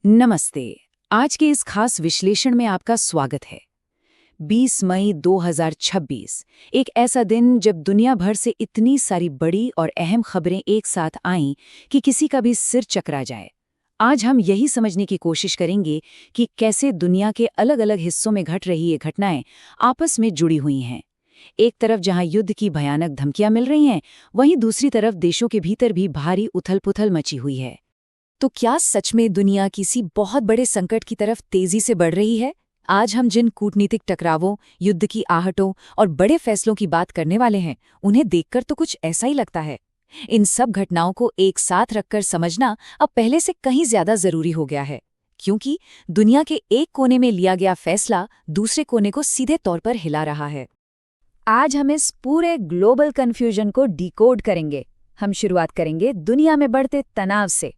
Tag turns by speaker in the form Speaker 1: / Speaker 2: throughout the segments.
Speaker 1: नमस्ते। आज के इस खास विश्लेषण में आपका स्वागत है। 20 मई 2026 एक ऐसा दिन जब दुनिया भर से इतनी सारी बड़ी और अहम खबरें एक साथ आईं कि किसी का भी सिर चकरा जाए। आज हम यही समझने की कोशिश करेंगे कि कैसे दुनिया के अलग-अलग हिस्सों में घट रही ये घटनाएं आपस में जुड़ी हुई हैं। एक तरफ जहां युद्ध की भयानक धमकियां मिल रही हैं, वहीं दूसरी तरफ देशों के भीतर भी भारी उथल-पुथल मची हुई है। तो क्या सच में दुनिया किसी बहुत बड़े संकट की तरफ तेजी से बढ़ रही है? आज हम जिन कूटनीतिक टकरावों, युद्ध की आहटों और बड़े फैसलों की बात करने वाले हैं, उन्हें देखकर तो कुछ ऐसा ही लगता है। इन सब घटनाओं को एक साथ रखकर समझना अब पहले से कहीं ज्यादा जरूरी हो गया है, क्योंकि दुनिया के एक कोने में लिया गया फैसला दूसरे कोने को सीधे तौर पर हिला रहा है। आज हम इस पूरे ग्लोबल कन्फ्यूजन को डिकोड करेंगे। हम शुरुआत करेंगे दुनिया में बढ़ते तनाव से,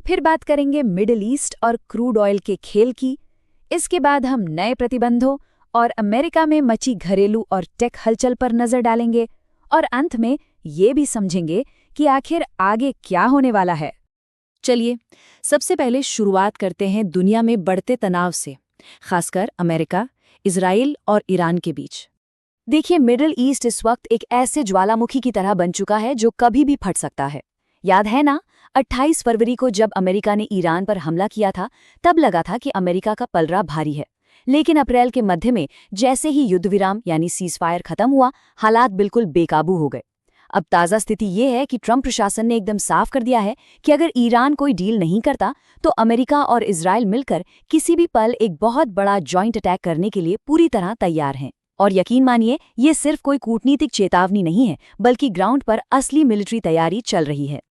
Speaker 1: फिर बात करेंगे मिडिल ईस्ट और क्रूड ऑयल के खेल की। इसके बाद हम नए प्रतिबंधों और अमेरिका में मची घरेलू और टेक हलचल पर नजर डालेंगे, और अंत में ये भी समझेंगे कि आखिर आगे क्या होने वाला है। चलिए, सबसे पहले शुरुआत करते हैं दुनिया में बढ़ते तनाव से, खासकर अमेरिका, इजराइल और ईरान के बीच। देखिए, मिडिल ईस्ट इस वक्त एक ऐसे ज्वालामुखी की तरह बन चुका है जो कभी भी फट सकता है। याद है ना, 28 फरवरी को जब अमेरिका ने ईरान पर हमला किया था, तब लगा था कि अमेरिका का पलड़ा भारी है। लेकिन अप्रैल के मध्य में जैसे ही युद्ध विराम यानी सीज़फायर खत्म हुआ, हालात बिल्कुल बेकाबू हो गए। अब ताज़ा स्थिति ये है कि ट्रंप प्रशासन ने एकदम साफ कर दिया है कि अगर ईरान कोई डील नहीं करता, तो अमेरिका और इजराइल मिलकर किसी भी पल एक बहुत बड़ा जॉइंट अटैक करने के लिए पूरी तरह तैयार हैं। और यकीन मानिए, ये सिर्फ कोई कूटनीतिक चेतावनी नहीं है, बल्कि ग्राउंड पर असली मिलिट्री तैयारी चल रही है।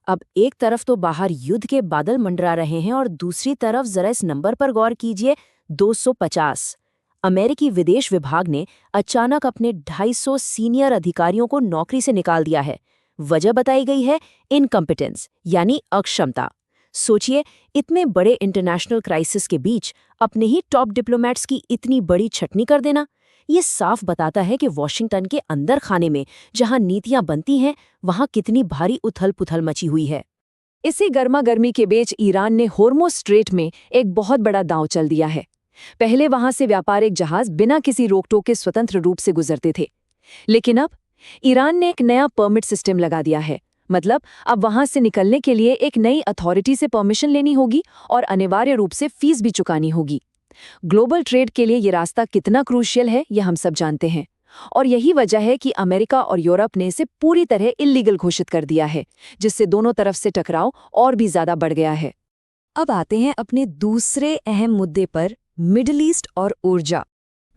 Speaker 1: अब एक तरफ तो बाहर युद्ध के बादल मंडरा रहे हैं और दूसरी तरफ जरा इस नंबर पर गौर कीजिए, 250। अमेरिकी विदेश विभाग ने अचानक अपने 250 सीनियर अधिकारियों को नौकरी से निकाल दिया है। वजह बताई गई है इनकम्पिटेंस यानी अक्षमता। सोचिए, इतने बड़े इंटरनेशनल क्राइसिस के बीच अपने ही टॉप डिप्लोमेट्स की इतनी बड़ी छटनी कर देना, ये साफ बताता है कि वॉशिंगटन के अंदर खाने में जहां नीतियां बनती हैं, वहां कितनी भारी उथल-पुथल मची हुई है। इसी गर्मा गर्मी के बीच ईरान ने होर्मुज़ स्ट्रेट में एक बहुत बड़ा दांव चल दिया है। पहले वहां से व्यापारिक जहाज बिना किसी रोक-टोक के स्वतंत्र रूप से गुजरते थे, लेकिन अब ईरान ने एक नया परमिट सिस्टम लगा दिया है। मतलब अब वहां से निकलने के लिए एक नई अथॉरिटी से परमिशन लेनी होगी और अनिवार्य रूप से फीस भी चुकानी होगी। ग्लोबल ट्रेड के लिए ये रास्ता कितना क्रूशियल है, यह हम सब जानते हैं, और यही वजह है कि अमेरिका और यूरोप ने इसे पूरी तरह इल्लीगल घोषित कर दिया है, जिससे दोनों तरफ से टकराव और भी ज्यादा बढ़ गया है। अब आते हैं अपने दूसरे अहम मुद्दे पर, मिडिल ईस्ट और ऊर्जा।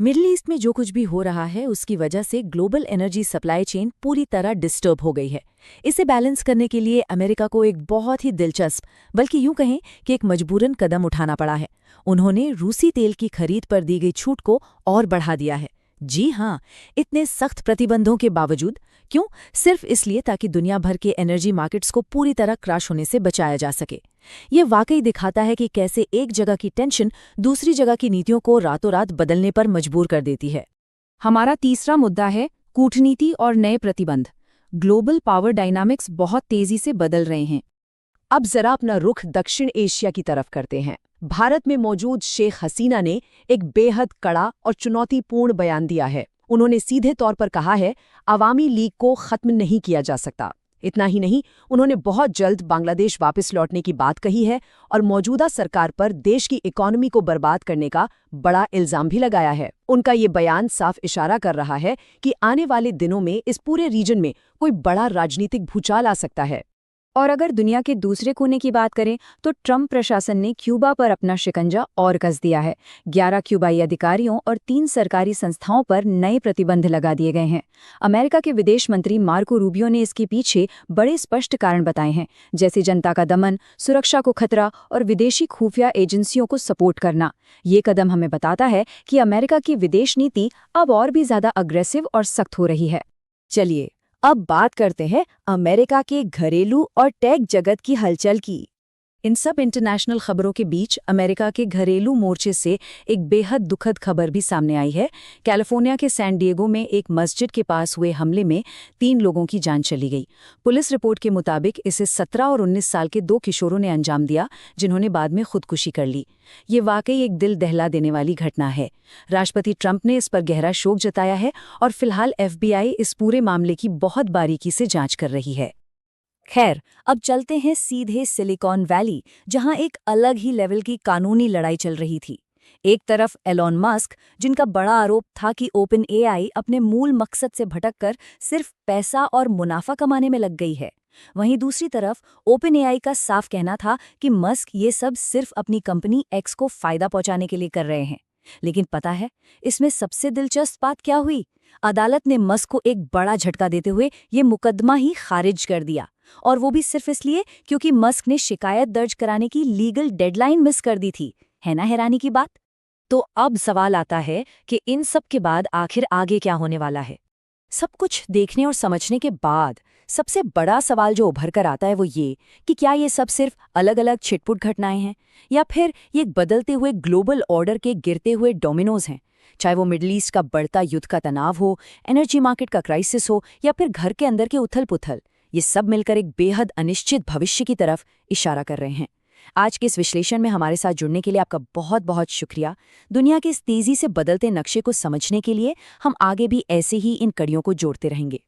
Speaker 1: मिडिल ईस्ट में जो कुछ भी हो रहा है, उसकी वजह से ग्लोबल एनर्जी सप्लाई चेन पूरी तरह डिस्टर्ब हो गई है। इसे बैलेंस करने के लिए अमेरिका को एक बहुत ही दिलचस्प, बल्कि यूं कहें कि एक मजबूरन कदम उठाना पड़ा है। उन्होंने रूसी तेल की खरीद पर दी गई छूट को और बढ़ा दिया है। जी हाँ, इतने सख्त प्रतिबंधों के बावजूद। क्यों? सिर्फ इसलिए ताकि दुनिया भर के एनर्जी मार्केट्स को पूरी तरह क्रैश होने से बचाया जा सके। ये वाकई दिखाता है कि कैसे एक जगह की टेंशन दूसरी जगह की नीतियों को रातों रात बदलने पर मजबूर कर देती है। हमारा तीसरा मुद्दा है कूटनीति और नए प्रतिबंध। ग्लोबल पावर डायनामिक्स बहुत तेजी से बदल रहे हैं। अब जरा अपना रुख दक्षिण एशिया की तरफ करते हैं। भारत में मौजूद शेख हसीना ने एक बेहद कड़ा और चुनौतीपूर्ण बयान दिया है। उन्होंने सीधे तौर पर कहा है, अवामी लीग को खत्म नहीं किया जा सकता। इतना ही नहीं, उन्होंने बहुत जल्द बांग्लादेश वापस लौटने की बात कही है और मौजूदा सरकार पर देश की इकोनॉमी को बर्बाद करने का बड़ा इल्जाम भी लगाया है। उनका ये बयान साफ इशारा कर रहा है कि आने वाले दिनों में इस पूरे रीजन में कोई बड़ा राजनीतिक भूचाल आ सकता है। और अगर दुनिया के दूसरे कोने की बात करें, तो ट्रंप प्रशासन ने क्यूबा पर अपना शिकंजा और कस दिया है। 11 क्यूबाई अधिकारियों और 3 सरकारी संस्थाओं पर नए प्रतिबंध लगा दिए गए हैं। अमेरिका के विदेश मंत्री मार्को रूबियो ने इसके पीछे बड़े स्पष्ट कारण बताए हैं, जैसे जनता का दमन, सुरक्षा को खतरा और विदेशी खुफिया एजेंसियों को सपोर्ट करना। ये कदम हमें बताता है कि अमेरिका की विदेश नीति अब और भी ज्यादा अग्रेसिव और सख्त हो रही है। चलिए, अब बात करते हैं अमेरिका के घरेलू और टेक जगत की हलचल की। इन सब इंटरनेशनल खबरों के बीच अमेरिका के घरेलू मोर्चे से एक बेहद दुखद खबर भी सामने आई है। कैलिफोर्निया के सैन डिएगो में एक मस्जिद के पास हुए हमले में 3 लोगों की जान चली गई। पुलिस रिपोर्ट के मुताबिक इसे 17 और 19 साल के 2 किशोरों ने अंजाम दिया, जिन्होंने बाद में खुदकुशी कर ली। ये वाकई एक दिल दहला देने वाली घटना है। राष्ट्रपति ट्रंप ने इस पर गहरा शोक जताया है और फिलहाल FBI इस पूरे मामले की बहुत बारीकी से जांच कर रही है।
Speaker 2: खैर, अब चलते हैं सीधे सिलिकॉन वैली, जहां एक अलग ही लेवल की कानूनी लड़ाई चल रही थी। एक तरफ एलॉन मस्क, जिनका बड़ा आरोप था कि ओपन AI अपने मूल मकसद से भटककर सिर्फ पैसा और मुनाफा कमाने में लग गई है। वहीं दूसरी तरफ ओपन AI का साफ कहना था कि मस्क ये सब सिर्फ अपनी कंपनी X को फायदा पहुंचाने के लिए कर रहे हैं। लेकिन पता है, इसमें सबसे दिलचस्प बात क्या हुई? अदालत ने मस्क को एक बड़ा झटका देते हुए ये मुकदमा ही खारिज कर दिया, और वो भी सिर्फ इसलिए क्योंकि मस्क ने शिकायत दर्ज कराने की लीगल डेडलाइन मिस कर दी थी। है ना हैरानी की बात?
Speaker 1: तो अब सवाल आता है कि इन सब के बाद आखिर आगे क्या होने वाला है। सब कुछ देखने और समझने के बाद सबसे बड़ा सवाल जो उभर कर आता है वो ये कि क्या ये सब सिर्फ अलग अलग छिटपुट घटनाएं हैं, या फिर ये एक बदलते हुए ग्लोबल ऑर्डर के गिरते हुए डोमिनोज हैं। चाहे वो मिडल ईस्ट का बढ़ता युद्ध का तनाव हो, एनर्जी मार्केट का क्राइसिस हो, या फिर घर के अंदर के उथल पुथल, ये सब मिलकर एक बेहद अनिश्चित भविष्य की तरफ इशारा कर रहे हैं। आज के इस विश्लेषण में हमारे साथ जुड़ने के लिए आपका बहुत बहुत शुक्रिया। दुनिया के इस तेजी से बदलते नक्शे को समझने के लिए हम आगे भी ऐसे ही इन कड़ियों को जोड़ते रहेंगे।